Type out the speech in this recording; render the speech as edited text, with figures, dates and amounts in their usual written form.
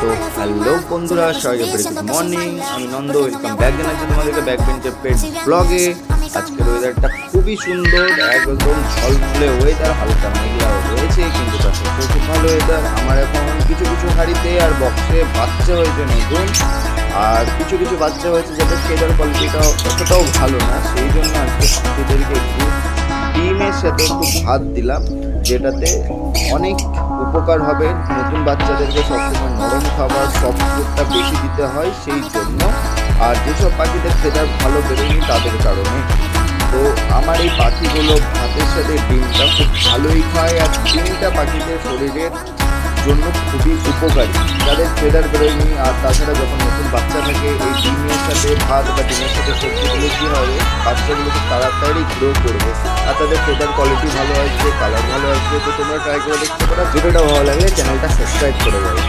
তো হ্যালো বন্ধুরা, সবাইকে ভেরি গুড মর্নিং। আমি নন্দ, ওয়েলকাম ব্যাক জানাচ্ছি তোমাদেরকে ব্যাক বেঞ্চের পেট ব্লগে। আজকের ওয়েদারটা খুবই সুন্দর, একদম ঝলমলে ওয়েদার, হালকা মেঘলা রয়েছে কিন্তু তাতে খুব ভালো ওয়েদার। আমার এখন কিছু কিছু হাঁড়িতে আর বক্সে বাচ্চা হয়েছে নতুন, আর কিছু কিছু বাচ্চা হয়েছে যাদের ফেদার কোয়ালিটিটাও অতটাও ভালো না, সেই জন্য আজকে পাখিদেরকে একটু ডিমের সাথে একটু ভাত দিলাম, যেটাতে অনেক উপকার হবে। নতুন বাচ্চাদেরকে সবসময় নরম খাবার, সফট ফুডটা বেশি দিতে হয় সেই জন্য। আর যেসব পাখিদের ফেদার ভালো বেরোয়নি তাদের কারণে। তো আমার এই পাখিগুলো ভাতের সাথে ডিমটা খুব ভালোই খায়, আর ডিমটা পাখিদের শরীরের জন্য খুবই উপকারী যাদের ফেদার বেরোয়নি। আর তাছাড়া যখন নতুন বাচ্চা থাকে, এই ডিমের সাথে ভাত বা ডিমের সাথে সবজি দিলে কী হবে, বাচ্চাগুলো খুব তাড়াতাড়ি গ্রো করবে আর তাদের ফেদার কোয়ালিটি ভালো আসবে, কালার ভালো আসবে। তো তোমরা ট্রাই করে দেখতে পারো। ভিডিওটা ভালো লাগলে চ্যানেলটা সাবস্ক্রাইব করে দেবে।